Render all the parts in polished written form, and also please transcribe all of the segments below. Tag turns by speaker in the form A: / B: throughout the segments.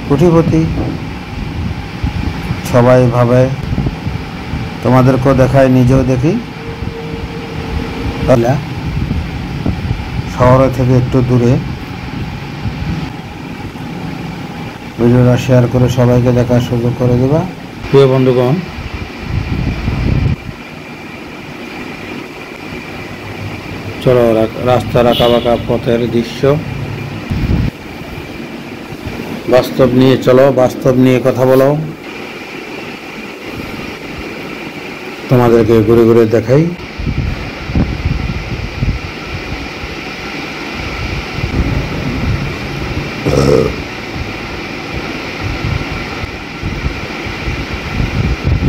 A: কোটিপতি সবাই ভাবে, তোমাদেরকেও দেখায়, নিজেও দেখি। শহরে থেকে একটু দূরে, ভিডিওটা শেয়ার করে সবাইকে দেখার সুযোগ করে দেবা। প্রিয় বন্ধুগণ, চলো রাস্তার আঁকা বাঁকা পথের দৃশ্য, বাস্তব নিয়ে চলো, বাস্তব নিয়ে কথা বলো, তোমাদেরকে ঘুরে ঘুরে দেখাই।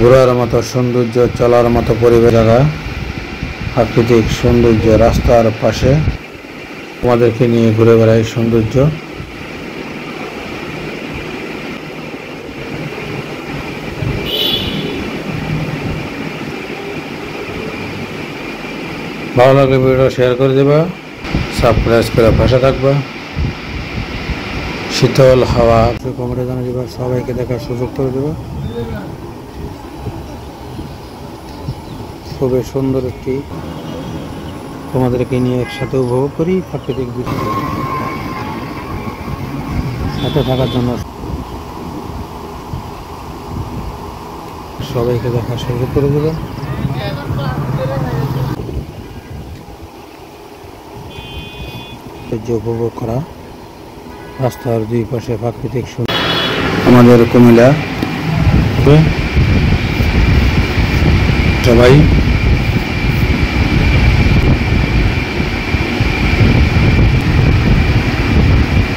A: ঘোরার মতো সৌন্দর্য, চলার মতো পরিবেশ, জায়গা, প্রাকৃতিক সৌন্দর্য, রাস্তার পাশে তোমাদেরকে নিয়ে ঘুরে বেড়াই সৌন্দর্য। ভালো লাগলে ভিডিওটা শেয়ার করে দেবা, সাবস্ক্রাইব করে পাশে থাকবা। শীতল হাওয়া কমেন্টে জানা দেবা, সবাইকে দেখার সুযোগ করে দেবা। খুবই সুন্দর একটি, তোমাদেরকে নিয়ে একসাথে উপভোগ করি প্রাকৃতিক দৃশ্য। সাথে থাকার জন্য সবাইকে দেখার সুযোগ করে দেবে। উপভোগ করা রাস্তার দুই পাশে প্রাকৃতিক সুন্দর। আমাদের কুমিল্লা সবাই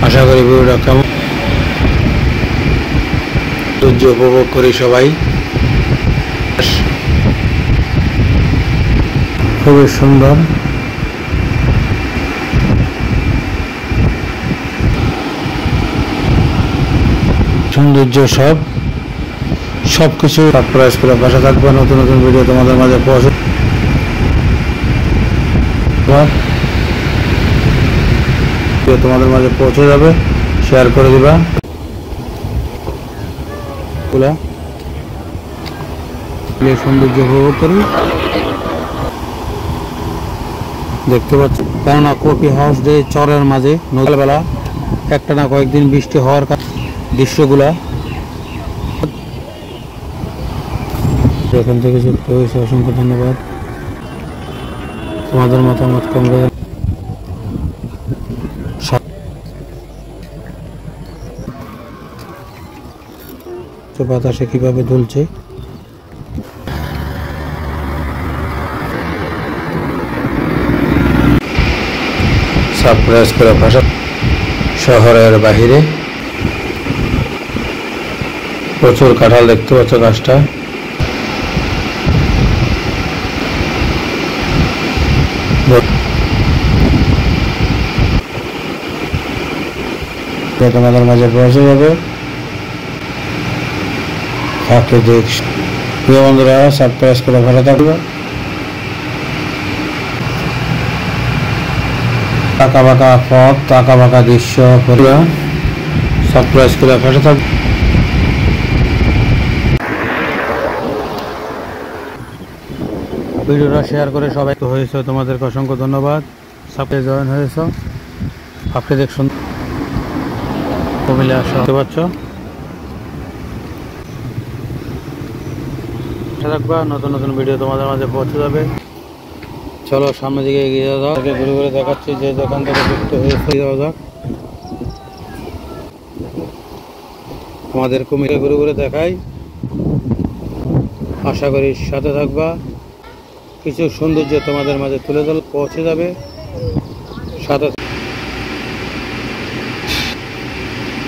A: আশা করি ভিডিওটা কেমন সূর্য উপভোগ করি সবাই। খুবই সুন্দর, সৌন্দর্য সবকিছু সাবস্ক্রাইব করে পাশে থাকবে। নতুন নতুন ভিডিও তোমাদের মাঝে পৌঁছে যাবে, শেয়ার করে দিবা। সৌন্দর্য উপভোগ করি, দেখতে পাচ্ছি। কেননা কফি হাউস ডে চরের মাঝে নদীবেলা একটা না কয়েকদিন বৃষ্টি হওয়ার দৃশ্যগুলা এখান থেকে যুক্ত হয়েছে, অসংখ্য ধন্যবাদ। তোমাদের মতামত কমবে, বাতাসে কিভাবে দুলছে। সাবস্ক্রাইব করে ভাষা শহরের বাহিরে প্রচুর কাঁঠাল দেখতে পাচ্ছ গাছটা। তোমাদের মাঝে পৌঁছে যাবে প্রাকৃতিক। প্রিয় বন্ধুরা, সাবস্ক্রাইব করে ভালো থাকবে। আঁকা বাঁকা পথ, আঁকা বাঁকা দৃশ্য, সাবস্ক্রাইব করে ভালো থাকবে। ভিডিওটা শেয়ার করে সবাই হয়েছে, তোমাদেরকে অসংখ্য ধন্যবাদ। সাবস্ক্রাইব জয়েন হয়েছ, প্রাকৃতিক সুন্দর কুমিল্লা দেখতে পাচ্ছ। থাকবা, নতুন নতুন ভিডিও তোমাদের মাঝে পৌঁছে যাবে। চলো সামনের দিকে এগিয়ে যাওয়া যাক। ঘুরে ঘুরে দেখাচ্ছি যে দোকান থেকে যুক্ত হয়েছে, যাওয়া যাক। আমাদের কুমিল্লা ঘুরে ঘুরে দেখাই, আশা করি সাথে থাকবা। কিছু সৌন্দর্য তোমাদের মাঝে তুলে ধরে পৌঁছে যাবে সাথে।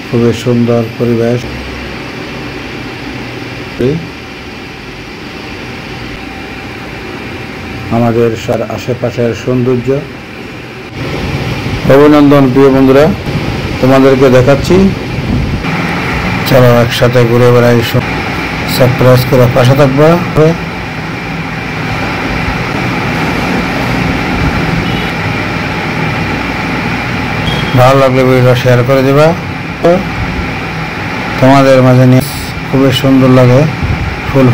A: খুবই সুন্দর পরিবেশ, আমাদের আশেপাশের সৌন্দর্য। অভিনন্দন প্রিয় বন্ধুরা, তোমাদেরকে দেখাচ্ছি। চলো একসাথে ঘুরে বেড়াই, সাবস্ক্রাইব করে পাশে থাকবা। ভালো লাগলে ভিডিওটা শেয়ার করে দিবা। তোমাদের মাঝে নিয়ে খুবই সুন্দর লাগে ফুল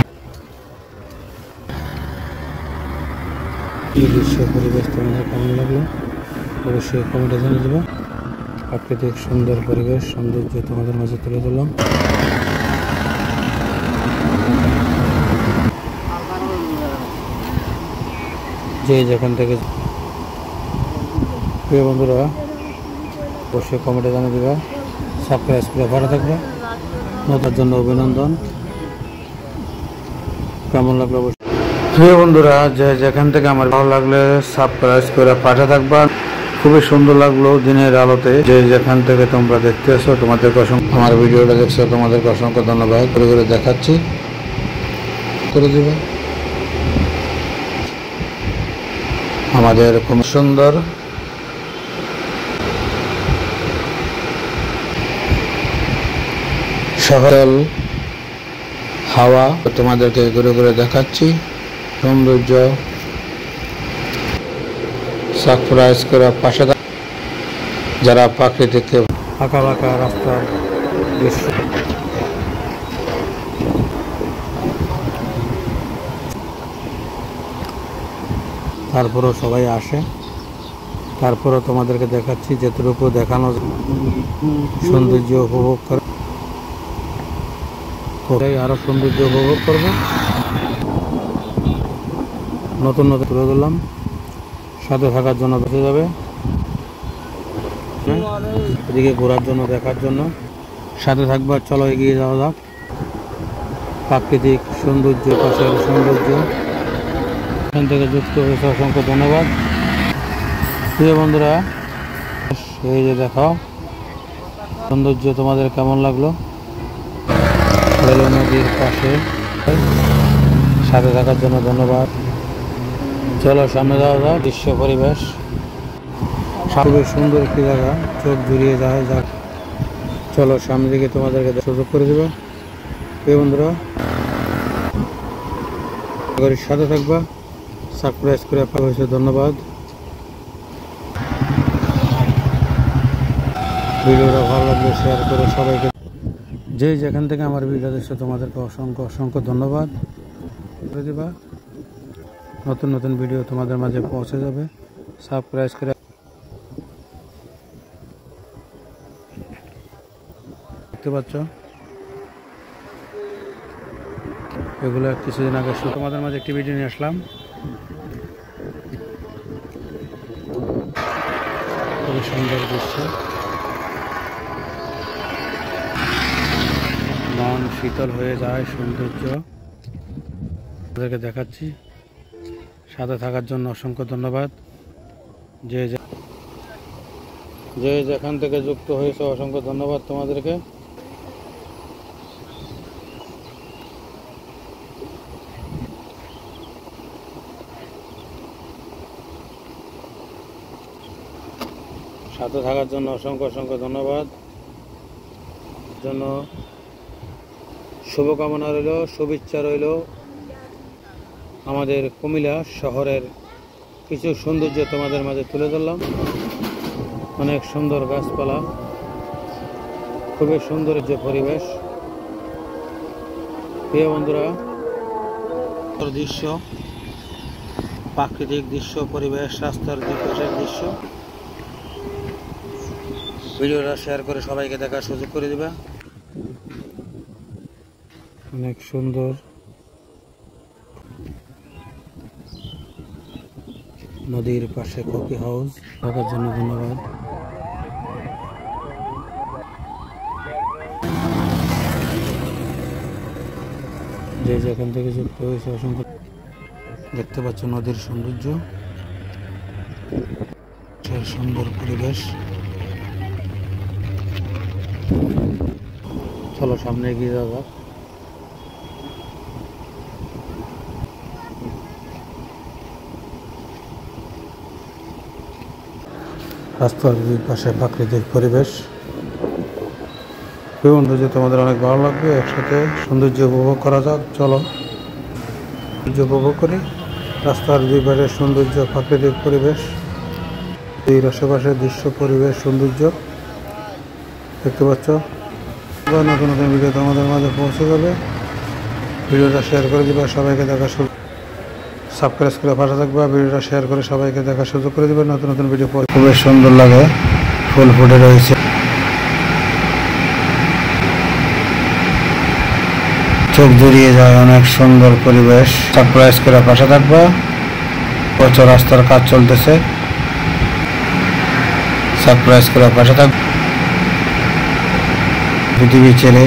A: এই দৃশ্য পরিবেশ তোমাদের কেমন লাগলো অবশ্যই কমেন্টে জানিয়ে দেবো। প্রাকৃতিক সুন্দর পরিবেশ সৌন্দর্য তোমাদের মাঝে তুলে ধরলাম। যে যেখান থেকে প্রিয় বন্ধুরা অবশ্যই কমেন্টে জানিয়ে দেবে, সাবস্ক্রাইব করে ভালো থাকবে। নতুন জন্য অভিনন্দন। কেমন লাগলো অবশ্যই প্রিয় বন্ধুরা যে যেখান থেকে আমার ভালো লাগলে সাবস্ক্রাইব করে পাশে থাকবা। খুবই সুন্দর লাগলো দিনের আলোতে। যে যেখান থেকে তোমরা দেখতে এসো তোমাদেরকে অসংখ্য, আমার ভিডিওটা দেখছো তোমাদেরকে অসংখ্য ধন্যবাদ। করে করে দেখাচ্ছি করে দিবে আমাদের খুব সুন্দর সহল হাওয়া তোমাদেরকে ঘুরে ঘুরে দেখাচ্ছি সৌন্দর্য। সাবস্ক্রাইব করে পাশে যারা প্রাকৃতিক আঁকা বাঁকা রাস্তার দৃশ্য তারপরও সবাই আসে, তারপরও তোমাদেরকে দেখাচ্ছি যেটুকু দেখানো সৌন্দর্য উপভোগ করে আরো সৌন্দর্য উপভোগ করবো। নতুন নতুন তুলে দিলাম, সাথে থাকার জন্য বেঁচে যাবে, এদিকে ঘোরার জন্য দেখার জন্য সাথে থাকবে। চলো এগিয়ে যাওয়া যাক। প্রাকৃতিক সৌন্দর্য পাশের সৌন্দর্য এখান থেকে যুক্ত হয়েছে, অসংখ্য ধন্যবাদ। প্রিয় বন্ধুরা এই যে দেখাও সৌন্দর্য তোমাদের কেমন লাগলো রেল নদীর পাশে, সাথে থাকার জন্য ধন্যবাদ। চলো সামনে যাওয়া যাক। দৃশ্য পরিবেশ খুবই সুন্দর একটি জায়গা, চোখ জুড়িয়ে যায়। যাক চলো সামনে দিকে তোমাদেরকে সুযোগ করে দেবো। প্রিয় বন্ধুরা গাড়ির সাথে থাকবা, সাবস্ক্রাইব করে পাওয়া ধন্যবাদ। ভিডিওটা ভালো লাগলে শেয়ার করে সবাইকে, যে যেখান থেকে আমার ভিডিও দেখছো তোমাদেরকে অসংখ্য অসংখ্য ধন্যবাদ করে দেবা। নতুন নতুন ভিডিও তোমাদের মাঝে পৌঁছে যাবে। সাবস্ক্রাইব করে দেখতে পাচ্ছ এগুলো কিছুদিন আগে তোমাদের মাঝে একটি ভিডিও নিয়ে আসলাম। খুবই সুন্দর দৃশ্য, মন শীতল হয়ে যায় সৌন্দর্য তাদেরকে দেখাচ্ছি। সাথে থাকার জন্য অসংখ্য ধন্যবাদ। যে যেখান থেকে যুক্ত হয়েছে অসংখ্য ধন্যবাদ তোমাদেরকে। সাথে থাকার জন্য অসংখ্য অসংখ্য ধন্যবাদ। জন্য শুভকামনা রইল, শুভেচ্ছা রইল। আমাদের কুমিল্লা শহরের কিছু সৌন্দর্য তোমাদের মাঝে তুলে ধরলাম। অনেক সুন্দর গাছপালা, খুবই সুন্দর যে পরিবেশ। প্রিয় বন্ধুরা দৃশ্য, প্রাকৃতিক দৃশ্য পরিবেশ, রাস্তার দুই পাশের দৃশ্য। ভিডিওটা শেয়ার করে সবাইকে দেখার সুযোগ করে দিবা। অনেক সুন্দর নদীর পাশে কফি হাউস থাকার জন্য ধন্যবাদ। যে যেখান থেকে যুক্ত হয়েছে অসংখ্য। দেখতে পাচ্ছ নদীর সৌন্দর্য, সুন্দর পরিবেশ। চলো সামনে এগিয়ে যাওয়া যাক। রাস্তার দুই পাশে প্রাকৃতিক পরিবেশ, সৌন্দর্য তোমাদের অনেক ভালো লাগবে। একসাথে সৌন্দর্য উপভোগ করা যাক। চলো সৌন্দর্য উপভোগ করি। রাস্তার দুই পাশে সৌন্দর্য, প্রাকৃতিক পরিবেশ, এই আশেপাশে দৃশ্য পরিবেশ সৌন্দর্য দেখতে পাচ্ছ। নতুন নতুন ভিডিও তোমাদের মাঝে পৌঁছে যাবে। ভিডিওটা শেয়ার করে দিবা, সবাইকে দেখার সুযোগ, সাবস্ক্রাইব করে পাশে থাকবা। ভিডিওটা শেয়ার করে সবাইকে দেখার সুযোগ করে দিবা। নতুন নতুন ভিডিও খুবই সুন্দর লাগে, ফুল ফুটে রয়েছে, চোখ জুড়িয়ে যায়, অনেক সুন্দর পরিবেশ। সাবস্ক্রাইব করে পাশে থাকবা। প্রচুর রাস্তার কাজ চলতেছে, সাবস্ক্রাইব করে পাশে থাকবা। পৃথিবী ছেড়ে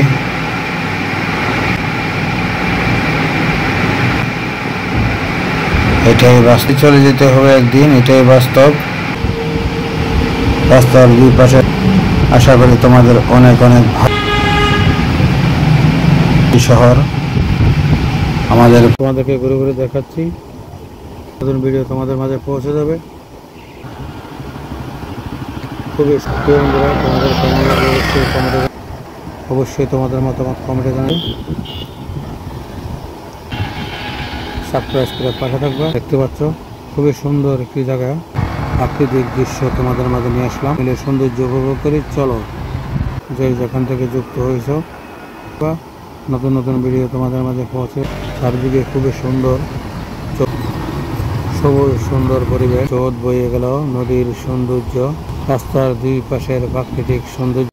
A: এটাই বাস্তব, চলে যেতে হবে একদিন, এটাই বাস্তব। রাস্তার দুই পাশে আশা করি তোমাদের অনেক অনেক ভালো শহর। তোমাদেরকে ঘুরে ঘুরে দেখাচ্ছি, নতুন ভিডিও তোমাদের মাঝে পৌঁছে যাবে। খুবই বন্ধুরা, তোমাদের কেমন লাগে অবশ্যই তোমাদের মতামত কমেন্টে জানাবে। সাবস্ক্রাইব করে পাশে থাকবে। দেখতে পাচ্ছ খুবই সুন্দর একটি জায়গা, প্রাকৃতিক দৃশ্য তোমাদের মাঝে নিয়ে আসলাম। মিলে সৌন্দর্য উপভোগ করি। চলো, যে যেখান থেকে যুক্ত হয়েছ বা নতুন নতুন ভিডিও তোমাদের মাঝে পৌঁছে। চারদিকে খুবই সুন্দর, সবুজ সুন্দর পরিবেশ, স্রোত বয়ে গেল, নদীর সৌন্দর্য, রাস্তার দুই পাশের প্রাকৃতিক সৌন্দর্য।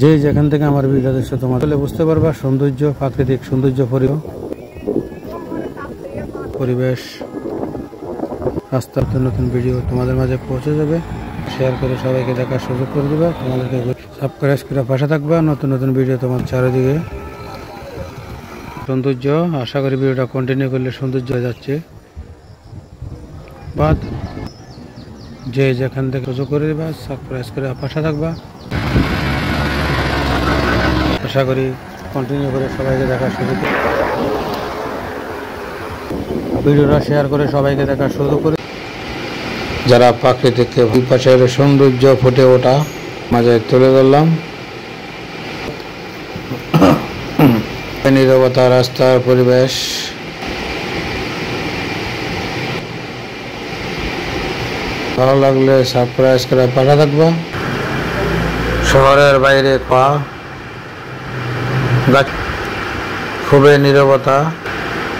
A: যে যেখান থেকে আমার ভিডিও দেখছো তোমাদের বুঝতে পারবা সৌন্দর্য, প্রাকৃতিক সৌন্দর্য পরিবেশ। রাস্তার নতুন ভিডিও তোমাদের মাঝে পৌঁছে যাবে। শেয়ার করে সবাইকে দেখার সুযোগ করে দেবে। তোমাদেরকে সাবস্ক্রাইব করে পাশে থাকবা। নতুন নতুন ভিডিও তোমার চারিদিকে সৌন্দর্য। আশা করি ভিডিওটা কন্টিনিউ করলে সৌন্দর্য হয়ে যাচ্ছে। বাদ যে যেখান থেকে সুযোগ করে দেবা, সাবস্ক্রাইব করে পাশে থাকবা। আশা করি কন্টিনিউ করে সবাইকে দেখার সুযোগ, ভিডিওটা শেয়ার করে সবাইকে দেখার সুযোগ করে। যারা প্রাকৃতিক পাশের সৌন্দর্য ফুটে ওঠা মাঝে তুলে ধরলাম। নীরবতা, রাস্তার পরিবেশ, ভালো লাগলে সাবস্ক্রাইব করে পাশে থাকবা। শহরের বাইরে খুবই নীরবতা,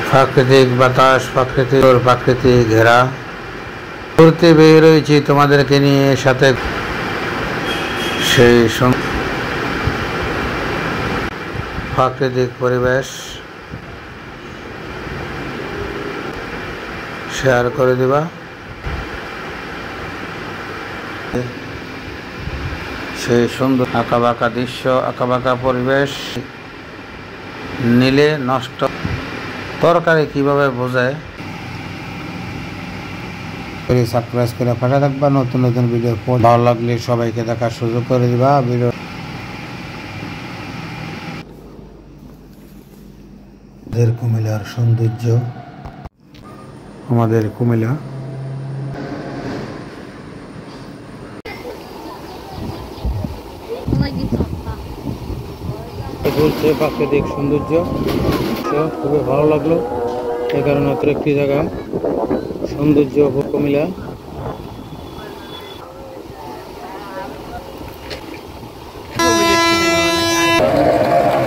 A: প্রাকৃতিক বাতাস, প্রাকৃতিক ঘেরা। ঘুরতে বের হয়েছি তোমাদেরকে নিয়ে, সাথে সেই প্রাকৃতিক পরিবেশ শেয়ার করে দিবা। সেই সুন্দর আঁকাবাঁকা দৃশ্য, আঁকাবাঁকা পরিবেশ, নিলে নষ্ট তরকারি কিভাবে বোঝায়। সাবস্ক্রাইব করে পাশে থাকবা। নতুন নতুন ভিডিও ভালো লাগলে সবাইকে দেখার সুযোগ করে দিবা। ভিডিও কুমিল্লার সৌন্দর্য, আমাদের কুমিল্লা বলছে প্রাকৃতিক সৌন্দর্য খুবই ভালো লাগলো। এই কারণে একটি জায়গা সৌন্দর্য কুমিল্লা।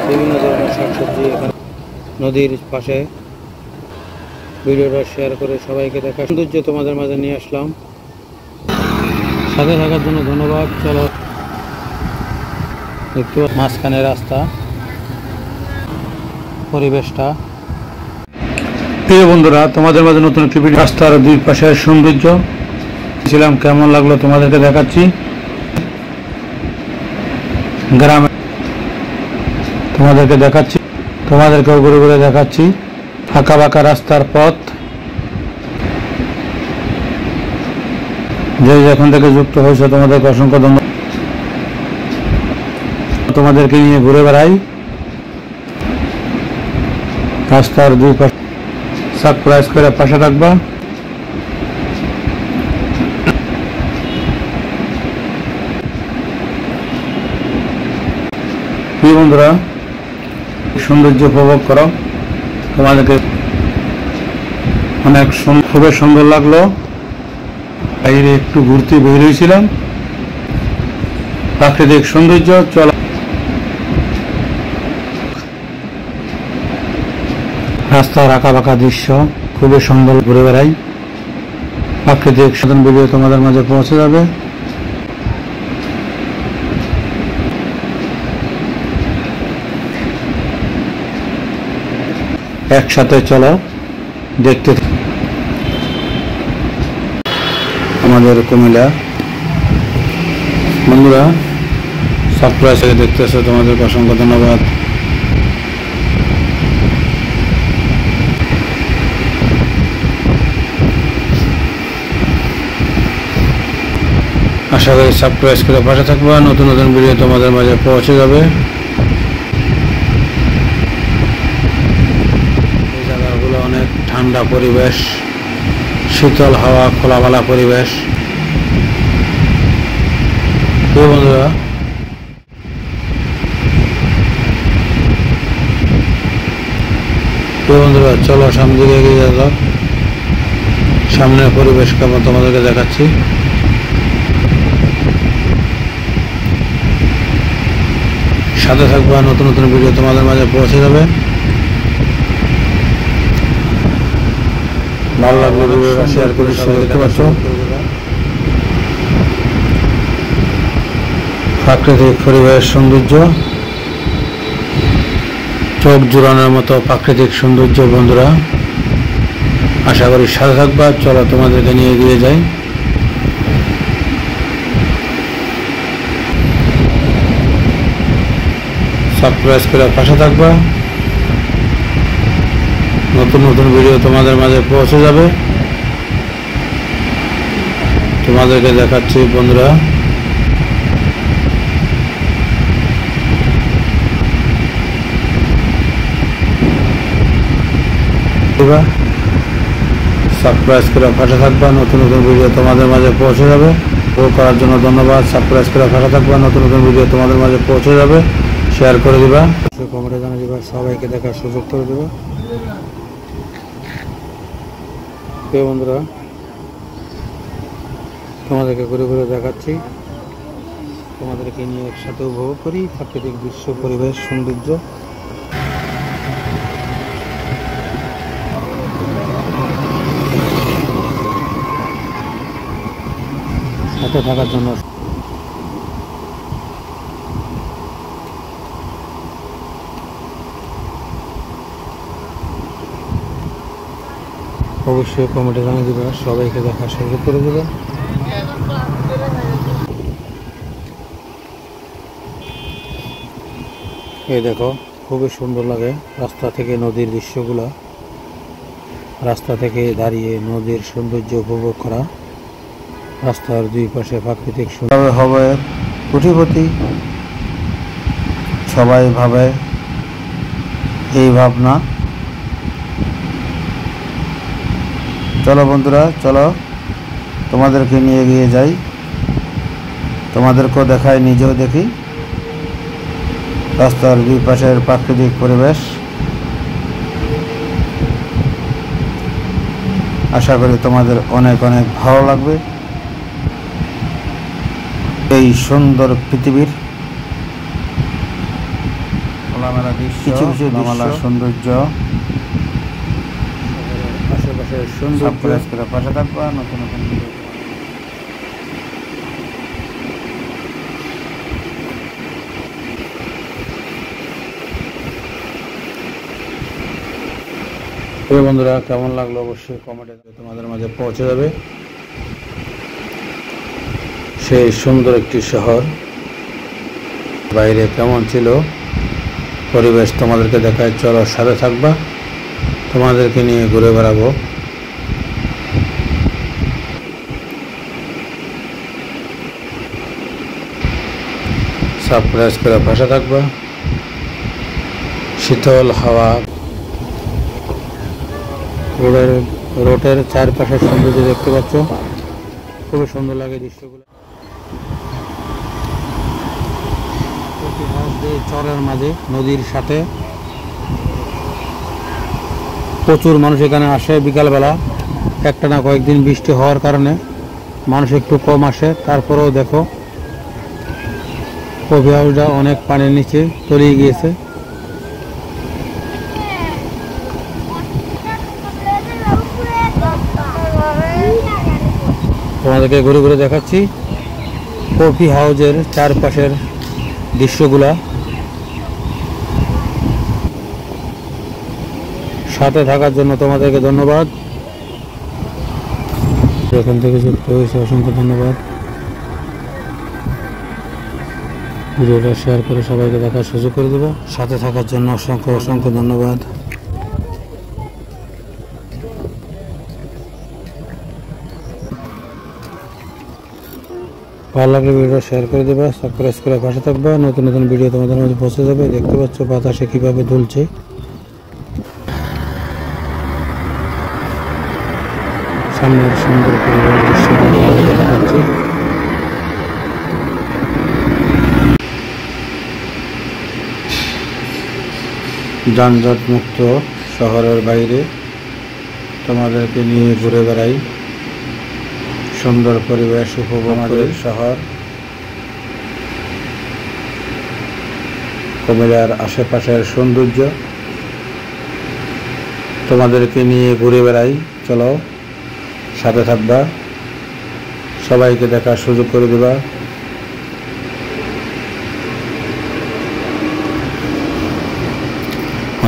A: বিভিন্ন ধরনের শাকসবজি এখানে নদীর পাশে। ভিডিওটা শেয়ার করে সবাইকে দেখা সৌন্দর্য তোমাদের মাঝে নিয়ে আসলাম। সাথে থাকার জন্য ধন্যবাদ। চলো, একটু মাঝখানে রাস্তা, পরিবেশটা। প্রিয় বন্ধুরা, তোমাদের মাঝে নতুন একটি ভিডিও, রাস্তার দুই পাশের সৌন্দর্য ছিলাম, কেমন লাগলো তোমাদেরকে দেখাচ্ছি। গ্রামে তোমাদেরকে দেখাচ্ছি, তোমাদেরকেও ঘুরে ঘুরে দেখাচ্ছি আঁকা বাঁকা রাস্তার পথ। যে যেখান থেকে যুক্ত হয়েছে তোমাদেরকে অসংখ্য ধন্যবাদ। তোমাদেরকে নিয়ে ঘুরে বেড়াই রাস্তার দুই পাশে। সাবস্ক্রাইব করে পাশে থাকবা। প্রিয় বন্ধুরা, সৌন্দর্য উপভোগ করো। তোমাদেরকে অনেক খুবই সুন্দর লাগলো। বাইরে একটু ঘুরতে বের হয়েছিলাম, প্রাকৃতিক সৌন্দর্য। চলো, রাস্তার আঁকা বাঁকা দৃশ্য খুবই সুন্দর, ঘুরে বেড়াই। প্রাকৃতিক সাধন ভিডিও তোমাদের মাঝে পৌঁছে যাবে। একসাথে চলো দেখতে। আমাদের কুমিল্লা বন্ধুরা সারপ্রাইজ দেখতেছো, তোমাদের অসংখ্য ধন্যবাদ। আশা করি সাবস্ক্রাইব করে পাশে থাকবা, নতুন নতুন ভিডিও তোমাদের মাঝে পৌঁছে যাবে। এই জায়গাগুলো অনেক ঠান্ডা পরিবেশ, শীতল হাওয়া, খোলামেলা পরিবেশ। বন্ধুরা চলো সামনে দিকে এগিয়ে যাও। সামনের পরিবেশ কেমন তোমাদেরকে দেখাচ্ছি। সাথে থাকবা, নতুন নতুন ভিডিও তোমাদের মাঝে পৌঁছে যাবে। ভালো লাগলে ভিডিওটা শেয়ার করে দেখতে পাচ্ছ প্রাকৃতিক পরিবেশ সৌন্দর্য, চোখ জোড়ানোর মতো প্রাকৃতিক সৌন্দর্য। বন্ধুরা আশা করি সাথে থাকবা, চলো তোমাদেরকে নিয়ে এগিয়ে যাই। সাবস্ক্রাইব করে পাশে থাকবা, নতুন নতুন ভিডিও তোমাদের মাঝে পৌঁছে যাবে। তোমাদেরকে দেখাচ্ছি বন্ধুরা সাবস্ক্রাইব করে পাশে থাকবা, নতুন নতুন ভিডিও তোমাদের মাঝে পৌঁছে যাবে। ফলো করার জন্য ধন্যবাদ। সাবস্ক্রাইব করে পাশে থাকবা, নতুন নতুন ভিডিও তোমাদের মাঝে পৌঁছে যাবে। শেয়ার করে দিবা, কমেন্টে জানিয়ে দিবা, সবাইকে দেখার সুযোগ করে দিবা। বন্ধুরা তোমাদেরকে ঘুরে ঘুরে দেখাচ্ছি, তোমাদেরকে নিয়ে একসাথে উপভোগ করি প্রাকৃতিক দৃশ্য, পরিবেশ সৌন্দর্য। সাথে থাকার জন্য অবশ্যই কমেন্টে জানিয়ে দেবে, সবাইকে দেখার সুযোগ করে দেবে। এই দেখো খুবই সুন্দর লাগে রাস্তা থেকে নদীর দৃশ্যগুলো, রাস্তা থেকে দাঁড়িয়ে নদীর সৌন্দর্য উপভোগ করা। রাস্তার দুই পাশে প্রাকৃতিক সুন্দর হবে কোটিপতি, সবাই ভাবে এই ভাবনা। চলো বন্ধুরা, চলো তোমাদেরকে নিয়ে এগিয়ে যাই, তোমাদেরকেও দেখাই, নিজেও দেখি রাস্তার দুই পাশের প্রাকৃতিক পরিবেশ। আশা করি তোমাদের অনেক অনেক ভালো লাগবে এই সুন্দর পৃথিবীর খোলামেলা দৃশ্য, খোলামেলা সৌন্দর্য, আশেপাশের সৌন্দর্য। পাশে থাকবা, নতুন নতুন ভিডিও। বন্ধুরা কেমন লাগলো অবশ্যই কমেন্টে তোমাদের মাঝে পৌঁছে যাবে। সেই সুন্দর একটি শহর, বাইরে কেমন ছিল পরিবেশ তোমাদেরকে দেখায়। চলো সাথে থাকবা, তোমাদেরকে নিয়ে ঘুরে বেড়াবো। সাবস্ক্রাইব করে পাশে থাকবা, শীতল হাওয়া, রোডের চারপাশের সৌন্দর্য দেখতে পাচ্ছ, খুবই সুন্দর লাগে দৃশ্যগুলো। চরের মাঝে নদীর সাথে প্রচুর মানুষ এখানে আসে বিকালবেলা। একটা না কয়েকদিন বৃষ্টি হওয়ার কারণে মানুষ একটু কম আসে, তারপরেও দেখো কফি হাউসটা অনেক পানির নিচে তলিয়ে গিয়েছে। তোমাদেরকে ঘুরে ঘুরে দেখাচ্ছি কফি হাউজের চারপাশের দৃশ্যগুলা। সাথে থাকার জন্য তোমাদেরকে ধন্যবাদ। এখান থেকে যুক্ত হয়েছে অসংখ্য ধন্যবাদ। ভিডিওটা শেয়ার করে সবাইকে দেখার সুযোগ করে দেবো। সাথে থাকার জন্য অসংখ্য অসংখ্য ধন্যবাদ। ভালো লাগলে ভিডিওটা শেয়ার করে দেবা, সাবস্ক্রাইব করে পাশে থাকবা। নতুন নতুন ভিডিও তোমাদের মধ্যে পৌঁছে যাবে। দেখতে পাচ্ছ বাতাসে কিভাবে দুলছে। সামনের সুন্দর পরিবেশ দৃশ্য দেখাচ্ছি। যানজট মুক্ত শহরের বাইরে তোমাদেরকে নিয়ে ঘুরে বেড়াই। সুন্দর পরিবেশ উপভোগ করে শহর কুমিল্লার আশেপাশের সৌন্দর্য তোমাদেরকে নিয়ে ঘুরে বেড়াই। চলো, সাথে থাকবা, সবাইকে দেখার সুযোগ করে দেবা।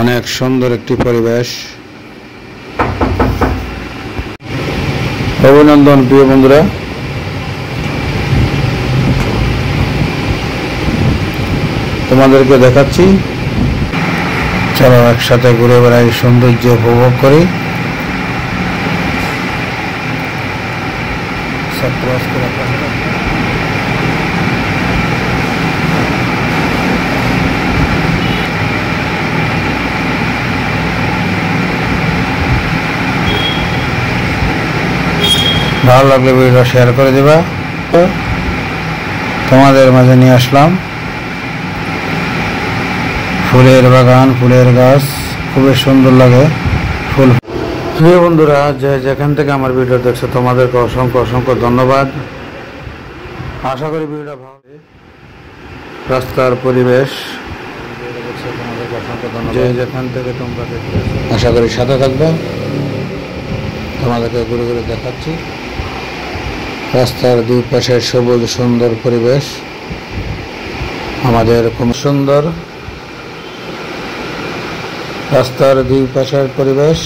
A: অনেক সুন্দর একটি পরিবেশ। অভিনন্দন প্রিয় বন্ধুরা, তোমাদেরকে দেখাচ্ছি। চলো একসাথে ঘুরে বেড়াই, সৌন্দর্য উপভোগ করি। ভালো লাগলে ভিডিওটা শেয়ার করে দেবা। তোমাদের মাঝে নিয়ে আসলাম ফুলের বাগান, ফুলের গাছ, খুবই সুন্দর লাগে ফুল। প্রিয় বন্ধুরা, যে যেখান থেকে আমার ভিডিও দেখছো তোমাদেরকে অসংখ্য অসংখ্য ধন্যবাদ। আশা করি ভিডিওটা ভালো লাগে। রাস্তার পরিবেশ যে যেখান থেকে তোমরা দেখতে, আশা করি সাথে থাকবে। তোমাদেরকে ঘুরে ঘুরে দেখাচ্ছি রাস্তার দুই পাশে সবুজ সুন্দর পরিবেশ। আমাদের খুব সুন্দর রাস্তার দুই পাশের পরিবেশ,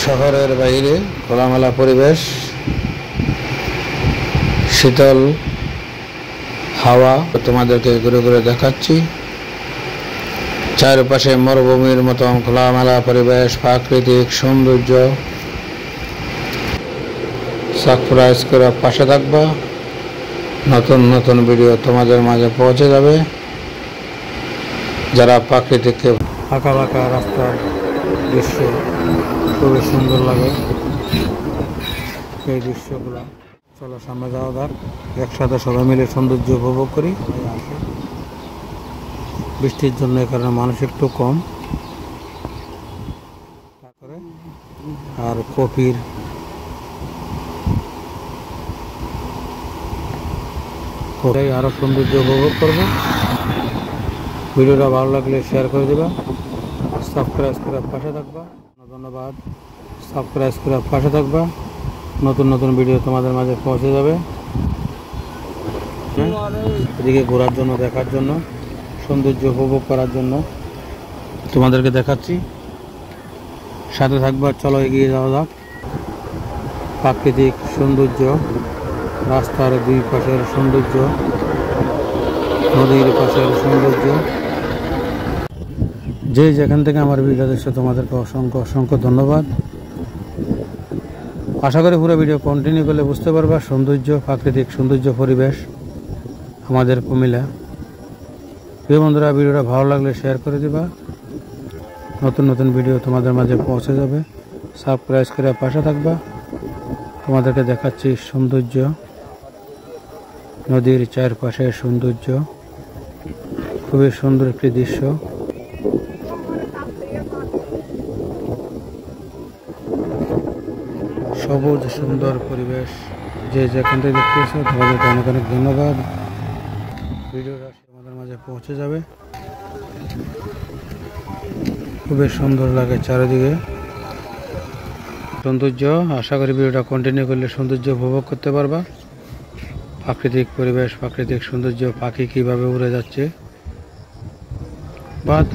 A: শহরের বাইরে খোলামেলা পরিবেশ, শীতল হাওয়া তোমাদেরকে ঘুরে ঘুরে দেখাচ্ছি। চারপাশে মরুভূমির মতন খোলামেলা পরিবেশ, প্রাকৃতিক সৌন্দর্য। সাবস্ক্রাইব করে পাশে থাকবা, নতুন নতুন ভিডিও তোমাদের মাঝে পৌঁছে যাবে। যারা প্রাকৃতিককে আঁকা বাঁকা রাস্তার দৃশ্য খুবই সুন্দর লাগে, সেই দৃশ্যগুলো। চলো সামনে যাওয়া যাক, একসাথে সবাই মিলে সৌন্দর্য উপভোগ করি। বৃষ্টির জন্য এখানে মানুষ একটু কম, আর কফির আরো সৌন্দর্য উপভোগ করবো। ভিডিওটা ভালো লাগলে শেয়ার করে দেবা, সাবস্ক্রাইব করে পাশে থাকবা। ধন্যবাদ। সাবস্ক্রাইব করে পাশে থাকবা, নতুন নতুন ভিডিও তোমাদের মাঝে পৌঁছে যাবে। এদিকে ঘোরার জন্য, দেখার জন্য, সৌন্দর্য উপভোগ করার জন্য তোমাদেরকে দেখাচ্ছি। সাথে থাকবা, চলো এগিয়ে যাওয়া যাক। প্রাকৃতিক সৌন্দর্য, রাস্তার দুই পাশের সৌন্দর্য, নদীর পাশের সৌন্দর্য। যে যেখান থেকে আমার ভিডিও দেখছো তোমাদেরকে অসংখ্য অসংখ্য ধন্যবাদ। আশা করি পুরো ভিডিও কন্টিনিউ করলে বুঝতে পারবা সৌন্দর্য, প্রাকৃতিক সৌন্দর্য পরিবেশ আমাদের কুমিল্লা। প্রিয় বন্ধুরা, ভিডিওটা ভালো লাগলে শেয়ার করে দিবা, নতুন নতুন ভিডিও তোমাদের মাঝে পৌঁছে যাবে। সাবস্ক্রাইব করে পাশে থাকবা। তোমাদেরকে দেখাচ্ছি সৌন্দর্য, নদীর চারপাশে সৌন্দর্য, খুবই সুন্দর একটি দৃশ্য। সবুজ সুন্দর পরিবেশ। যে যেখান থেকে দেখতেছো তোমাদেরকে অনেক অনেক ধন্যবাদ। ভিডিওটা আমাদের মাঝে পৌঁছে যাবে। খুবই সুন্দর লাগে চারিদিকে। সৌন্দর্য। আশা করি ভিডিওটা কন্টিনিউ করলে সৌন্দর্য উপভোগ করতে পারবা। প্রাকৃতিক পরিবেশ, প্রাকৃতিক সৌন্দর্য, পাখি কিভাবে উড়ে যাচ্ছে। বাদ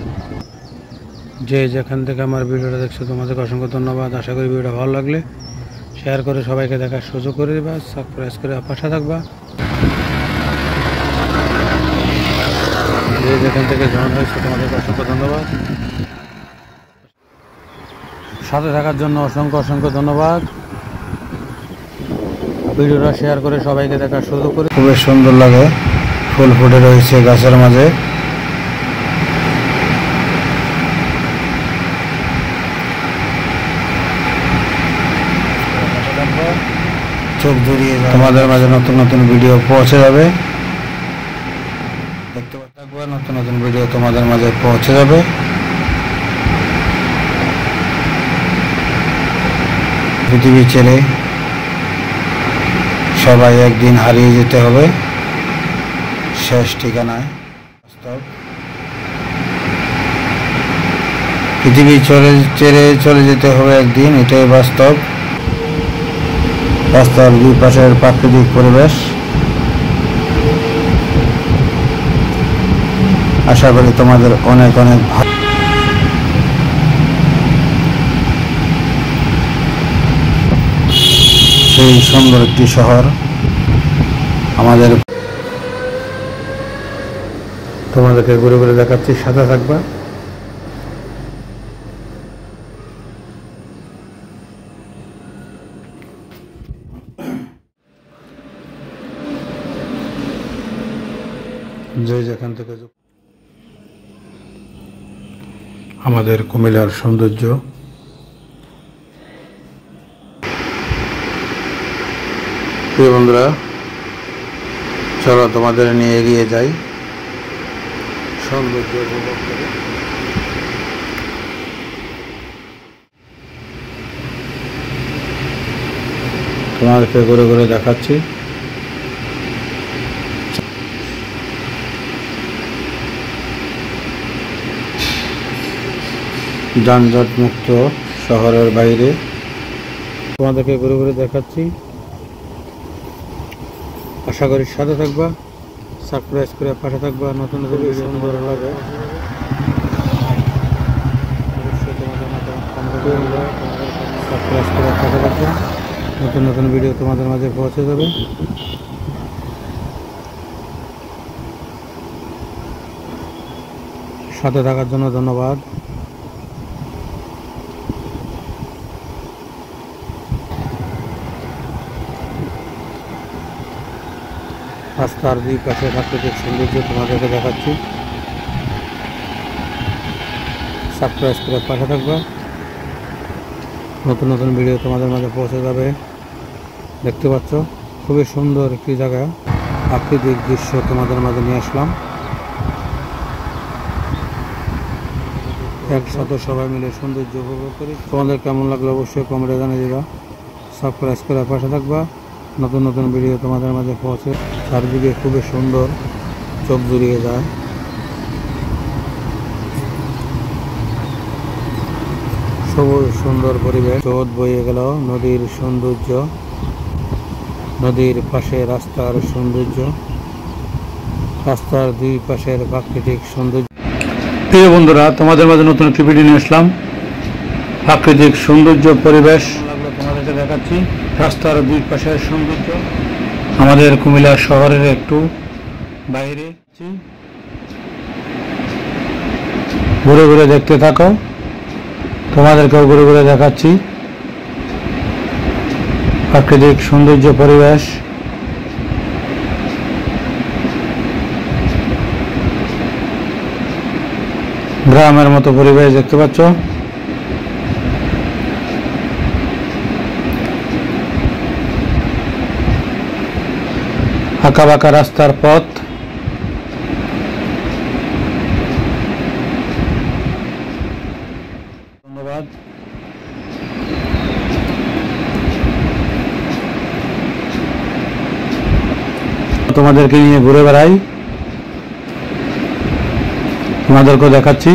A: যে যেখান থেকে আমার ভিডিওটা দেখছো তোমাদেরকে অসংখ্য ধন্যবাদ। আশা করি ভিডিওটা ভালো লাগলে শেয়ার করে সবাইকে দেখার সুযোগ করে দেবা, সাবস্ক্রাইব করে পাশে থাকবা। যে যেখান থেকে জয়েন হয়েছে তোমাদেরকে অসংখ্য ধন্যবাদ। সাথে থাকার জন্য অসংখ্য ধন্যবাদ। ভিডিওটা শেয়ার করে সবাইকে দেখার সুযোগ করে। খুবই সুন্দর লাগে, ফুল ফুটে রয়েছে গাছের মাঝে। চোখ জুড়িয়ে তোমাদের মাঝে নতুন নতুন ভিডিও পৌঁছে যাবে। দেখতে থাকবে নতুন নতুন ভিডিও তোমাদের মাঝে পৌঁছে যাবে। পৃথিবী ছেড়ে সবাই একদিন হারিয়ে যেতে হবে, শেষ ঠিকানায়। বাস্তব পৃথিবী ছেড়ে চলে যেতে হবে একদিন, এটাই বাস্তব। রাস্তার দুই পাশের প্রাকৃতিক পরিবেশ। আশা করি তোমাদের অনেক অনেক ভালো। সেই সুন্দর একটি শহর আমাদের, তোমাদেরকে ঘুরে ঘুরে দেখাচ্ছি, সাথে থাকবা। যে যেখান থেকে আমাদের কুমিল্লার সৌন্দর্য। প্রিয় বন্ধুরা, চলো তোমাদের নিয়ে এগিয়ে যাই সৌন্দর্য উপভোগ করে। তোমাদেরকে ঘুরে ঘুরে দেখাচ্ছি। যানজট মুক্ত শহরের বাইরে তোমাদেরকে ঘুরে ঘুরে দেখাচ্ছি। আশা করি সাথে থাকবা, সাবস্ক্রাইব করে পাশে থাকবা। নতুন নতুন ভিডিও সুন্দর লাগে সাবস্ক্রাইব করে পাশে থাকবা। নতুন নতুন ভিডিও তোমাদের মাঝে পৌঁছে যাবে। সাথে থাকার জন্য ধন্যবাদ। রাস্তার দুই পাশে প্রাকৃতিক সৌন্দর্য তোমাদেরকে দেখাচ্ছি। সাবস্ক্রাইব করে পাশে থাকবা। নতুন নতুন ভিডিও তোমাদের মাঝে পৌঁছে যাবে। দেখতে পাচ্ছ খুবই সুন্দর একটি জায়গা, প্রাকৃতিক দৃশ্য তোমাদের মাঝে নিয়ে আসলাম। একসাথে সবাই মিলে সৌন্দর্য উপভোগ করি। তোমাদের কেমন লাগলো অবশ্যই কমেন্টে জানিয়ে দিবা। সাবস্ক্রাইব করে পাশে থাকবা। নতুন নতুন ভিডিও তোমাদের মাঝে পৌঁছে। চারদিকে খুবই সুন্দর, চোখ জুড়িয়ে যায়। সবুজ সুন্দর পরিবেশ, স্রোত বয়ে গেল, নদীর সৌন্দর্য, নদীর পাশে রাস্তার সৌন্দর্য, রাস্তার দুই পাশের প্রাকৃতিক সৌন্দর্য। প্রিয় বন্ধুরা, তোমাদের মাঝে নতুন একটি ভিডিও নিয়ে আসলাম। প্রাকৃতিক সৌন্দর্য পরিবেশ লাগলো তোমাদেরকে দেখাচ্ছি। রাস্তার দুই পাশের সৌন্দর্য আমাদের কুমিল্লা শহরের একটু বাইরে। ঘুরে ঘুরে দেখতে থাকো, তোমাদেরকেও ঘুরে ঘুরে দেখাচ্ছি প্রাকৃতিক সৌন্দর্য পরিবেশ। গ্রামের মতো পরিবেশ দেখতে পাচ্ছ। আঁকা বাঁকা রাস্তার পথ, ধন্যবাদ। তোমাদেরকে নিয়ে ঘুরে বেড়াই, তোমাদেরকেও দেখাচ্ছি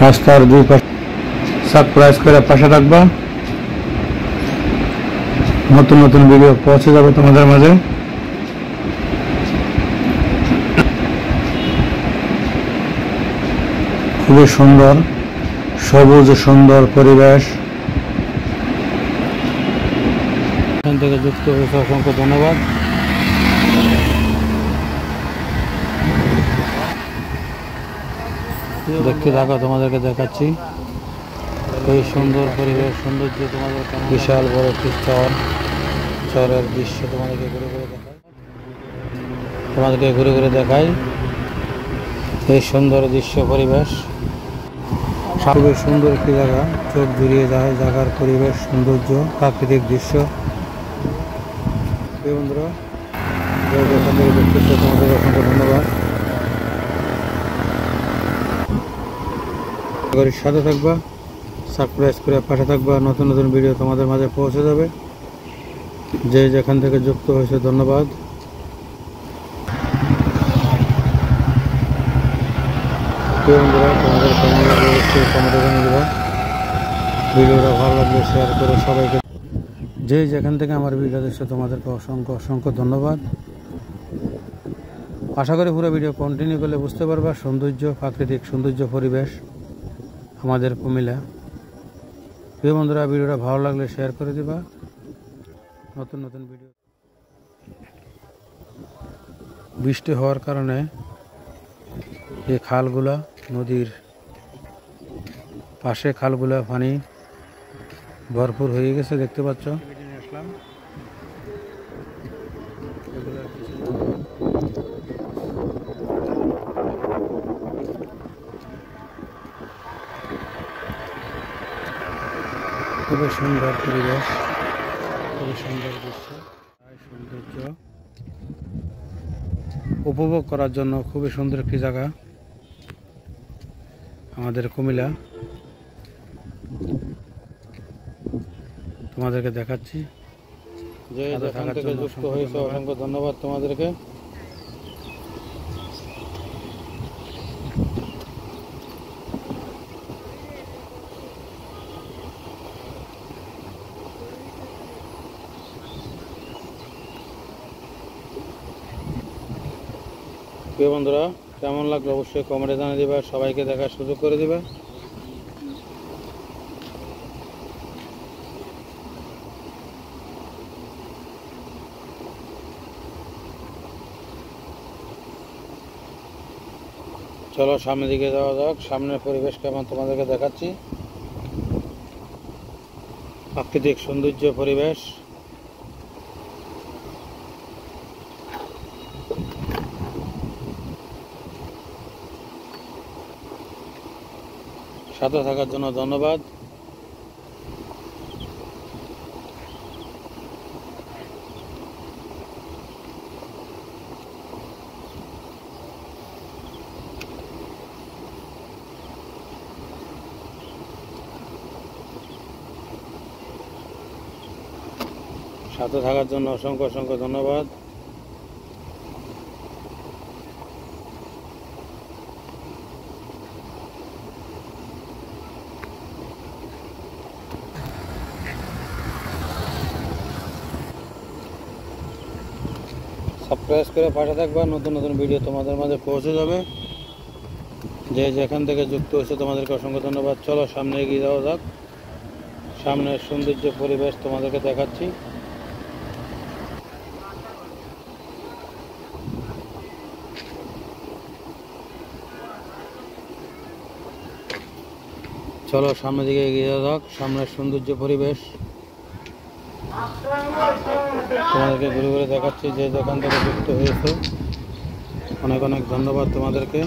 A: রাস্তার দুই পাশে সাবস্ক্রাইব করে পাশে থাকবা, নতুন নতুন ভিডিও পৌঁছে যাবে তোমাদের মাঝে। খুবই সুন্দর সবুজ সুন্দর পরিবেশ। এখান থেকে যুক্ত হয়েছে অসংখ্য ধন্যবাদ। দেখতে থাকো, তোমাদেরকে দেখাচ্ছি এই সুন্দর পরিবেশ সৌন্দর্য। তোমাদের বিশাল বড় একটি চরের দৃশ্য তোমাদেরকে ঘুরে ঘুরে দেখাই এই সুন্দর দৃশ্য পরিবেশ। খুবই সুন্দর একটি জায়গা, চোখ জুড়িয়ে যায় জায়গার পরিবেশ সৌন্দর্য প্রাকৃতিক দৃশ্য। বন্ধুরা যেখান থেকে দেখতেছো তোমাদের অসংখ্য ধন্যবাদ। সাথে থাকবা, সাবস্ক্রাইব করে পাশে থাকবা, নতুন নতুন ভিডিও তোমাদের মাঝে পৌঁছে যাবে। যে যেখান থেকে যুক্ত হয়েছে ধন্যবাদ। বন্ধুরা তোমাদের কেমন লাগবে অবশ্যই কমেন্টে জানিয়ে দেবা। ভিডিওটা ভালো লাগলে শেয়ার করে সবাইকে। যে যেখান থেকে আমার ভিডিও দেখছো তোমাদেরকে অসংখ্য অসংখ্য ধন্যবাদ। আশা করি পুরো ভিডিও কন্টিনিউ করলে বুঝতে পারবা সৌন্দর্য প্রাকৃতিক সৌন্দর্য পরিবেশ আমাদের কুমিল্লা। প্রিয় বন্ধুরা ভিডিওটা ভালো লাগলে শেয়ার করে দিবা, নতুন নতুন ভিডিও। বৃষ্টি হওয়ার কারণে এই খালগুলা নদীর পাশে খালগুলা পানি ভরপুর হয়ে গেছে, দেখতে পাচ্ছ। খুবই সুন্দর পরিবেশ, খুবই সুন্দর দৃশ্য, সৌন্দর্য উপভোগ করার জন্য খুবই সুন্দর একটি জায়গা আমাদের কুমিল্লা। তোমাদেরকে দেখাচ্ছি। যে যেখান থেকে যুক্ত হয়েছে অসংখ্য ধন্যবাদ তোমাদেরকে। প্রিয় বন্ধুরা কেমন লাগলো অবশ্যই কমেন্টে জানিয়ে দিবা, সবাইকে দেখার সুযোগ করে দিবা। চলো সামনের দিকে যাওয়া যাক, সামনের পরিবেশ কেমন তোমাদেরকে দেখাচ্ছি। প্রাকৃতিক সৌন্দর্য পরিবেশ। সাথে থাকার জন্য ধন্যবাদ। সাথে থাকার জন্য অসংখ্য অসংখ্য ধন্যবাদ। সাবস্ক্রাইব করে পাশে থাকবা, নতুন নতুন ভিডিও তোমাদের মাঝে পৌঁছে যাবে। যে যেখান থেকে যুক্ত হয়েছে তোমাদেরকে অসংখ্য ধন্যবাদ। চলো সামনে এগিয়ে যাওয়া যাক, সামনের সৌন্দর্য পরিবেশ তোমাদেরকে দেখাচ্ছি। চলো সামনের দিকে এগিয়ে যাওয়া যাক, সামনের সৌন্দর্য পরিবেশ তোমাদেরকে ঘুরে ঘুরে দেখাচ্ছি। যে যেখান থেকে যুক্ত হয়েছে অনেক অনেক ধন্যবাদ তোমাদেরকে।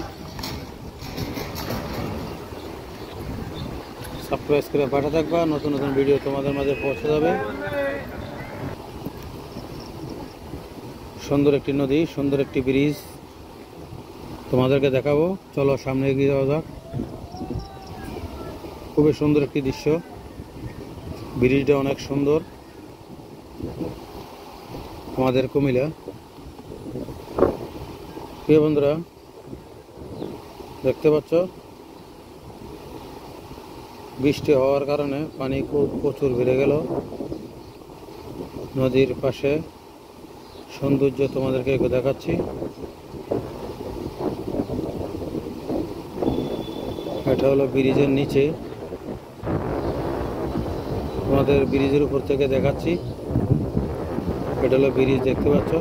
A: সাবস্ক্রাইব করে পাঠা থাকবা, নতুন নতুন ভিডিও তোমাদের মাঝে পৌঁছে যাবে। সুন্দর একটি নদী, সুন্দর একটি ব্রিজ তোমাদেরকে দেখাবো। চলো সামনে এগিয়ে যাওয়া যাক। খুবই সুন্দর একটি দৃশ্য, ব্রিজটা অনেক সুন্দর আমাদের কুমিল্লা। প্রিয় বন্ধুরা দেখতে পাচ্ছ বৃষ্টি হওয়ার কারণে পানি খুব প্রচুর বেড়ে গেল। নদীর পাশে সৌন্দর্য তোমাদেরকে একটু দেখাচ্ছি। এটা হলো ব্রিজের নিচে, তোমাদের ব্রিজের উপর থেকে দেখাচ্ছি। এটা হলো ব্রিজ, দেখতে পাচ্ছ।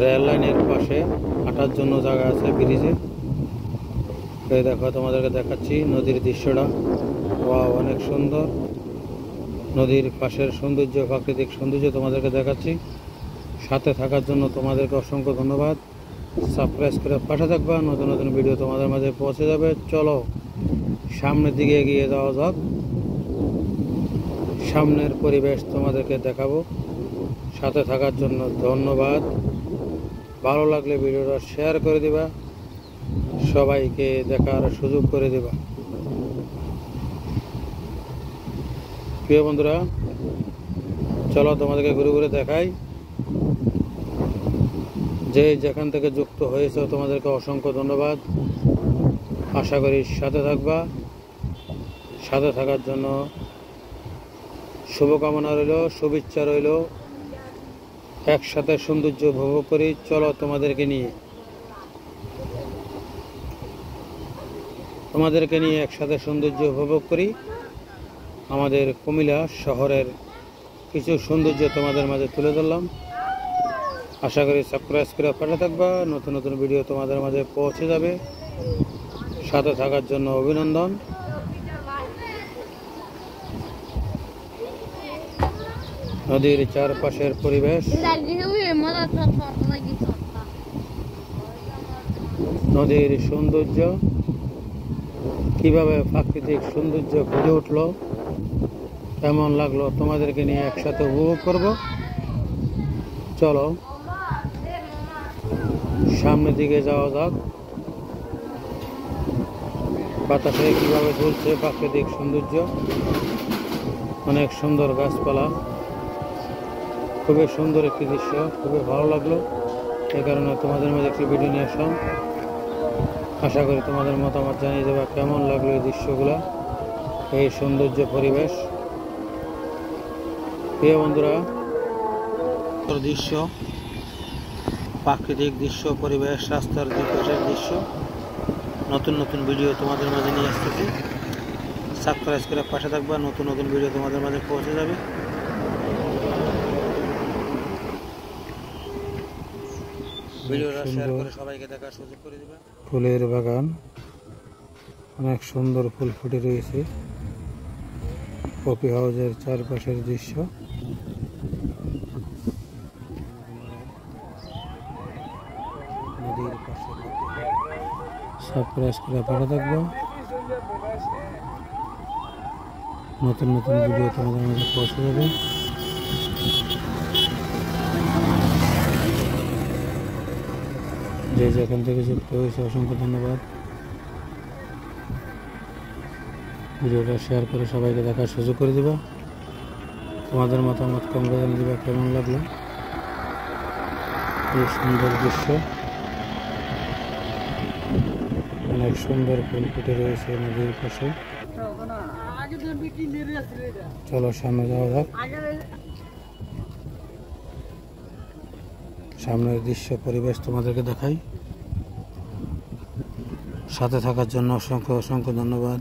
A: রেল লাইনের পাশে হাঁটার জন্য জায়গা আছে ব্রিজে। এই দেখো, তোমাদেরকে দেখাচ্ছি নদীর দৃশ্যটা। ওয়াও, অনেক সুন্দর। নদীর পাশের সৌন্দর্য, প্রাকৃতিক সৌন্দর্য তোমাদেরকে দেখাচ্ছি। সাথে থাকার জন্য তোমাদেরকে অসংখ্য ধন্যবাদ। সাবস্ক্রাইব করে পাশে থাকবা, নতুন নতুন ভিডিও তোমাদের মাঝে পৌঁছে যাবে। চলো সামনের দিকে এগিয়ে যাওয়া যাক। সামনের পরিবেশ তোমাদেরকে দেখাবো। সাথে থাকার জন্য ধন্যবাদ। ভালো লাগলে ভিডিওটা শেয়ার করে দিবা, সবাইকে দেখার সুযোগ করে দিবা। প্রিয় বন্ধুরা, চলো তোমাদেরকে ঘুরে ঘুরে দেখাই। যে যেখান থেকে যুক্ত হয়েছে তোমাদেরকে অসংখ্য ধন্যবাদ। আশা করি সাথে থাকবা। সাথে থাকার জন্য শুভকামনা রইল, শুভেচ্ছা রইল। একসাথে সৌন্দর্য উপভোগ করি। চলো তোমাদেরকে নিয়ে একসাথে সৌন্দর্য উপভোগ করি। আমাদের কুমিল্লা শহরের কিছু সৌন্দর্য তোমাদের মাঝে তুলে ধরলাম। আশা করি সাবস্ক্রাইব করে পাশে থাকবা, নতুন নতুন ভিডিও তোমাদের মাঝে পৌঁছে যাবে। সাথে থাকার জন্য অভিনন্দন। নদীর চারপাশের পরিবেশ, নদীর সৌন্দর্য, কিভাবে প্রাকৃতিক সৌন্দর্য ফুটে উঠলো, কেমন লাগলো তোমাদেরকে নিয়ে একসাথে উপভোগ করব। চলো সামনের দিকে যাওয়া যাক। বাতাসে কিভাবে ঝুলছে প্রাকৃতিক সৌন্দর্য, অনেক সুন্দর গাছপালা, খুবই সুন্দর একটি দৃশ্য, খুবই ভালো লাগলো। এই কারণে তোমাদের মধ্যে একটি ভিডিও নিয়ে আসলাম। আশা করি তোমাদের মতামত জানিয়ে দেবা, কেমন লাগলো এই দৃশ্যগুলো, এই সৌন্দর্য পরিবেশ। প্রিয় বন্ধুরা, দৃশ্য, প্রাকৃতিক দৃশ্য, পরিবেশ, রাস্তার দুই পাশের দৃশ্য, নতুন নতুন ভিডিও তোমাদের মাঝে নিয়ে আসতেছি। সাবস্ক্রাইব করে পাশে থাকবা, নতুন নতুন ভিডিও তোমাদের মাঝে পৌঁছে যাবে। ভিডিওটা শেয়ার করে সবাইকে দেখার সুযোগ করে দিবা। ফুলের বাগান, অনেক সুন্দর ফুল ফুটে রয়েছে। কফি হাউসের চারপাশের দৃশ্য, নদীর পাশে। সাবস্ক্রাইব করে পাশে থাকবা, নতুন নতুন ভিডিও তোমাদের মাঝে পৌঁছে যাবে। যে যেখান থেকে যুক্ত হয়েছে অসংখ্য ধন্যবাদ। ভিডিওটা শেয়ার করে সবাইকে দেখার সুযোগ করে দিবা। তোমাদের মতামত কমেন্টে জানিয়ে দিবা, কেমন লাগলো এই সুন্দর দৃশ্য। অনেক সুন্দর ফুল ফুটে রয়েছে নদীর পাশে। চলো সামনে যাওয়া যাক। সামনের দৃশ্য, পরিবেশ তোমাদেরকে দেখাই। সাথে থাকার জন্য অসংখ্য অসংখ্য ধন্যবাদ।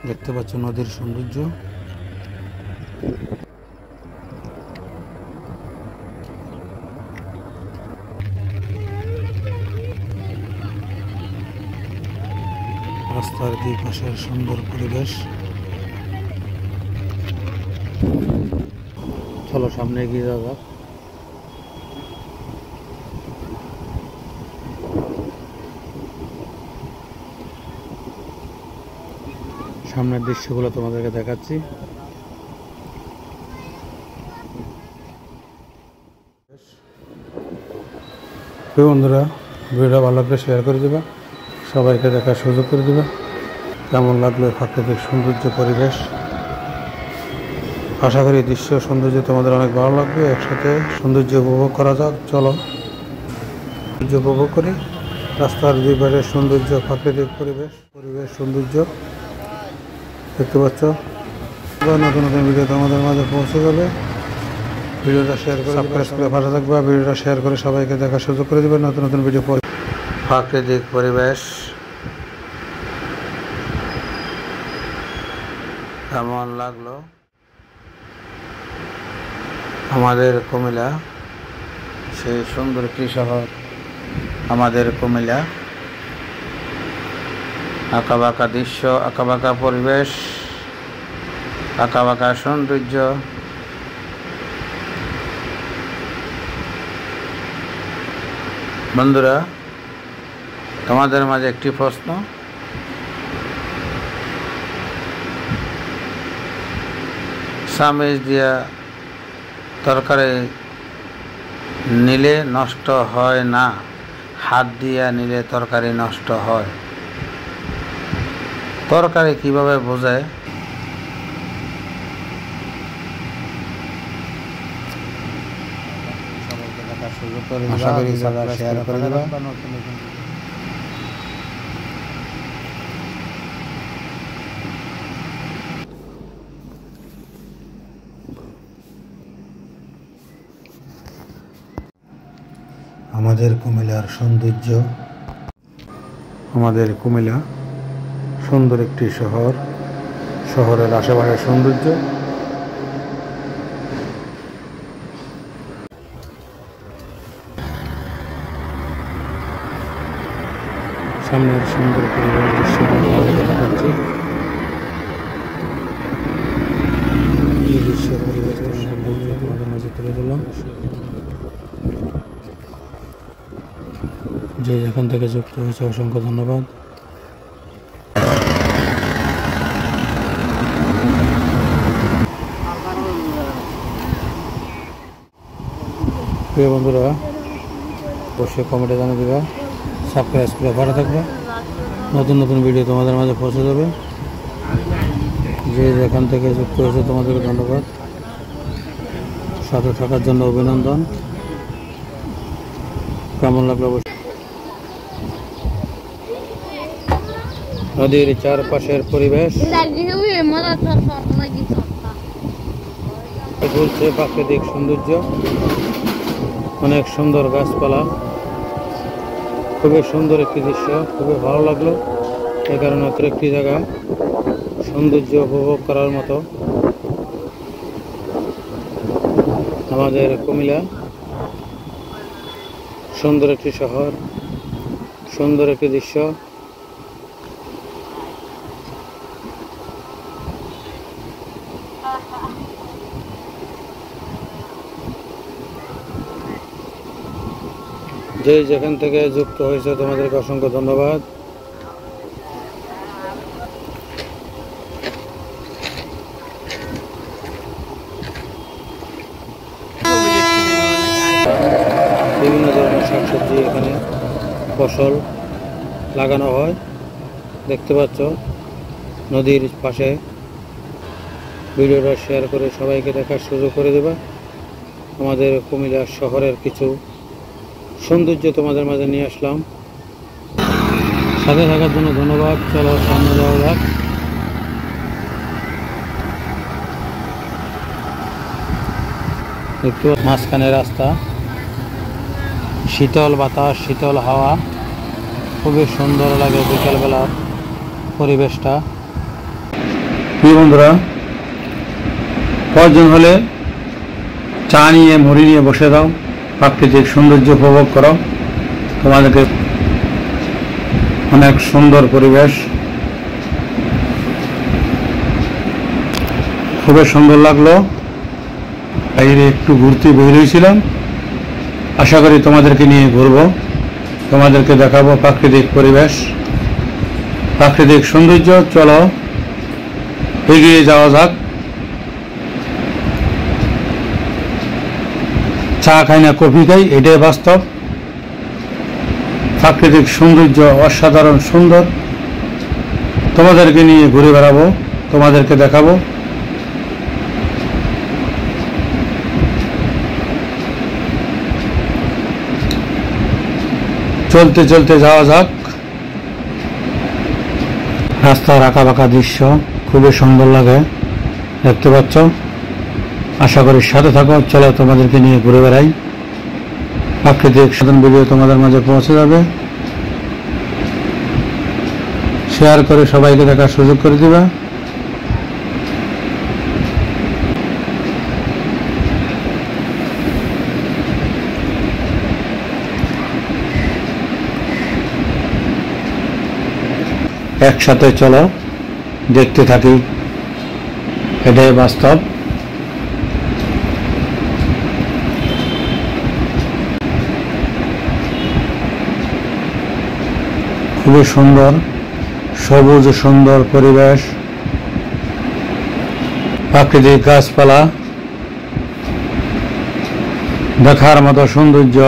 A: দেখতে পাচ্ছ নদীর সৌন্দর্য। রাস্তার দুই পাশের সুন্দর পরিবেশ। চলো সামনে এগিয়ে যাওয়া যাক। সামনের দৃশ্যগুলো তোমাদেরকে দেখাচ্ছি। বন্ধুরা, ভিডিওটা ভালো লাগলে শেয়ার করে দেবা, সবাইকে দেখার সুযোগ করে দেবে। কেমন লাগলো প্রাকৃতিক সৌন্দর্য পরিবেশ। আশা করি দৃশ্য সৌন্দর্য তোমাদের অনেক ভালো লাগবে। একসাথে সৌন্দর্য উপভোগ করা যাক। চলো সৌন্দর্য উপভোগ করি। রাস্তার দুই পাশে সৌন্দর্য, প্রাকৃতিক পরিবেশ সৌন্দর্য দেখতে পাচ্ছ। নতুন নতুন ভিডিও তোমাদের মাঝে পৌঁছে যাবে। ভিডিওটা শেয়ার করে সাবস্ক্রাইব করে ভালো থাকবে। ভিডিওটা শেয়ার করে সবাইকে দেখার সুযোগ করে দেবে। নতুন নতুন ভিডিও প্রাকৃতিক পরিবেশ কেমন লাগলো আমাদের কুমিল্লা, সেই সুন্দর একটি শহর আমাদের কুমিল্লা। আঁকাবাঁকা দৃশ্য, আঁকাবাঁকা পরিবেশ, আঁকাবাঁকা সৌন্দর্য। বন্ধুরা, তোমাদের মাঝে একটি প্রশ্ন, চামিচ দিয়া তরকারি নিলে নষ্ট হয় না, হাত দিয়া নিলে তরকারি নষ্ট হয়। তরকারি কিভাবে বোঝায়? আশা করি শেয়ার করে দেবা। আমাদের কুমিল্লার সৌন্দর্য, আমাদের কুমিল্লা সুন্দর একটি শহর। শহরের আশেপাশের সৌন্দর্য, সামনের সুন্দর পরিবেশ দৃশ্য দেখাচ্ছি। এই দৃশ্য পরিবেশ আমাদের মাঝে তুলে দিলাম। যে এখান থেকে যুক্ত হয়েছে অসংখ্য ধন্যবাদ। প্রিয় বন্ধুরা, অবশ্যই কমেন্টে জানিয়ে দেবা, সাবস্ক্রাইব করে ভালো থাকবে। নতুন নতুন ভিডিও তোমাদের মাঝে পৌঁছে যাবে। যে যেখান থেকে যুক্ত হয়েছে তোমাদেরকে ধন্যবাদ, সাথে থাকার জন্য অভিনন্দন। কেমন লাগলো অবশ্যই। নদীর চারপাশের পরিবেশ, ঝুলছে প্রাকৃতিক সৌন্দর্য, অনেক সুন্দর গাছপালা, খুবই সুন্দর একটি দৃশ্য, খুবই ভালো লাগলো। এই কারণে অত একটি জায়গা সৌন্দর্য উপভোগ করার মতো আমাদের কুমিল্লা। সুন্দর একটি শহর, সুন্দর একটি দৃশ্য। যে যেখান থেকে যুক্ত হয়েছে তোমাদেরকে অসংখ্য ধন্যবাদ। বিভিন্ন ধরনের শাকসবজি এখানে ফসল লাগানো হয়, দেখতে পাচ্ছ নদীর পাশে। ভিডিওটা শেয়ার করে সবাইকে দেখার সুযোগ করে দেবা। আমাদের কুমিল্লা শহরের কিছু সৌন্দর্য তোমাদের মাঝে নিয়ে আসলাম। সাথে থাকার জন্য ধন্যবাদ। চলো সামনে যাওয়া যাক। একটু মাঝখানে রাস্তা, শীতল বাতাস, শীতল হাওয়া, খুবই সুন্দর লাগে বিকালবেলার পরিবেশটা। প্রিয় বন্ধুরা, প্রয়োজন হলে চা নিয়ে মুড়ি নিয়ে বসে দাও, প্রাকৃতিক সৌন্দর্য উপভোগ করো। তোমাদেরকে অনেক সুন্দর পরিবেশ, খুবই সুন্দর লাগলো। বাইরে একটু ঘুরতে বের হয়েছিলাম, আশা করি তোমাদেরকে নিয়ে ঘুরবো, তোমাদেরকে দেখাবো প্রাকৃতিক পরিবেশ, প্রাকৃতিক সৌন্দর্য। চলো এগিয়ে যাওয়া যাক। চা খাই না কফি খাই, এটাই বাস্তব। প্রাকৃতিক সৌন্দর্য অসাধারণ সুন্দর, তোমাদেরকে নিয়ে ঘুরে বেড়াবো, তোমাদেরকে দেখাবো। চলতে চলতে যাওয়া যাক। রাস্তার আঁকা বাঁকা দৃশ্য খুবই সুন্দর লাগে, দেখতে পাচ্ছ। আশা করি সাথে থাকো, চলো তোমাদেরকে নিয়ে ঘুরে বেড়াই। প্রাকৃতিক সাধারণ ভিডিও তোমাদের মাঝে পৌঁছে যাবে। শেয়ার করে সবাইকে দেখার সুযোগ করে দিবা। একসাথে চলো দেখতে থাকি, এটাই বাস্তব। খুবই সুন্দর, সবুজ সুন্দর পরিবেশ, প্রাকৃতিক গাছপালা, দেখার মতো সৌন্দর্য।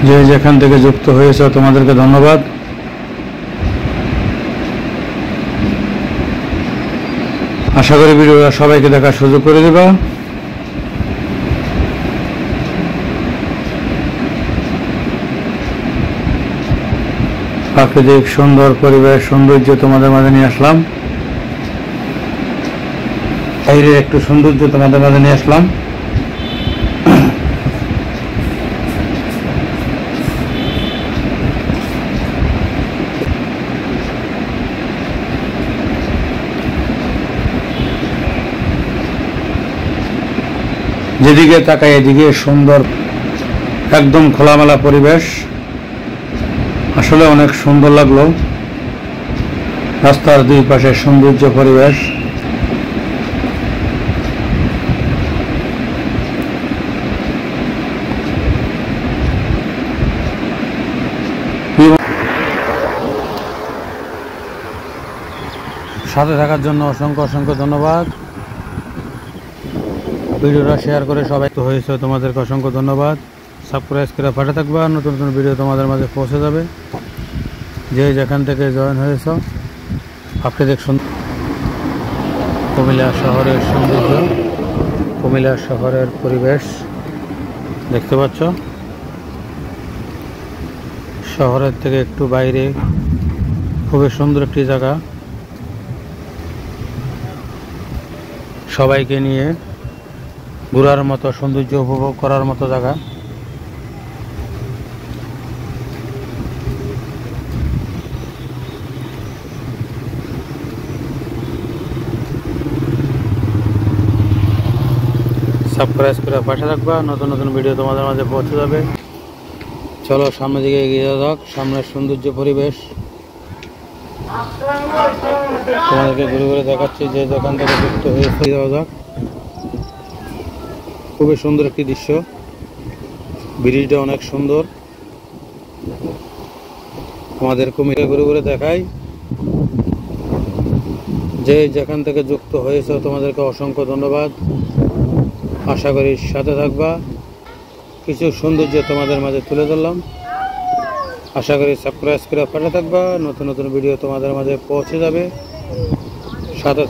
A: যে যেখান থেকে যুক্ত হয়েছে তোমাদেরকে ধন্যবাদ। আশা করি ভিডিওটা সবাইকে দেখার সুযোগ করে দেবা। প্রাকৃতিক সুন্দর পরিবেশ, সৌন্দর্য তোমাদের মাঝে নিয়ে আসলাম। বাইরের একটু সৌন্দর্য তোমাদের মাঝে নিয়ে আসলাম। যেদিকে তাকাই এদিকে সুন্দর, একদম খোলামেলা পরিবেশ। আসলে অনেক সুন্দর লাগলো। রাস্তার দুই পাশে সৌন্দর্য পরিবেশ। সাথে থাকার জন্য অসংখ্য অসংখ্য ধন্যবাদ। ভিডিওটা শেয়ার করে সবাই তো হয়েছে, তোমাদেরকে অসংখ্য ধন্যবাদ। সাবস্ক্রাইব করে পাঠে থাকবা, নতুন নতুন ভিডিও তোমাদের মাঝে পৌঁছে যাবে। যে যেখান থেকে জয়েন হয়েছ, প্রাকৃতিক কুমিল্লা শহরের সৌন্দর্য, কুমিল্লা শহরের পরিবেশ দেখতে পাচ্ছ। শহরের থেকে একটু বাইরে খুবই সুন্দর একটি জায়গা, সবাইকে নিয়ে ঘোরার মতো, সৌন্দর্য উপভোগ করার মতো জায়গা। সাবস্ক্রাইব করে পাশে রাখবা, নতুন নতুন ভিডিও তোমাদের মাঝে পৌঁছে যাবে। চলো সামনের দিকে এগিয়ে যাওয়া যাক। সামনের সৌন্দর্য পরিবেশ তোমাদেরকে ঘুরে ঘুরে দেখাচ্ছি। যে যেখান থেকে যুক্ত হয়ে যাওয়া যাক। খুবই সুন্দর একটি দৃশ্য, ব্রিজটা অনেক সুন্দর। আমাদের কুমিল্লা ঘুরে ঘুরে দেখাই। যে যেখান থেকে যুক্ত হয়েছে তোমাদেরকে অসংখ্য ধন্যবাদ। আশা করি সাথে থাকবা। কিছু সৌন্দর্য তোমাদের মাঝে তুলে ধরলাম। আশা করি সাবস্ক্রাইব করে পাশে থাকবা, নতুন নতুন ভিডিও তোমাদের মাঝে পৌঁছে যাবে। সাথে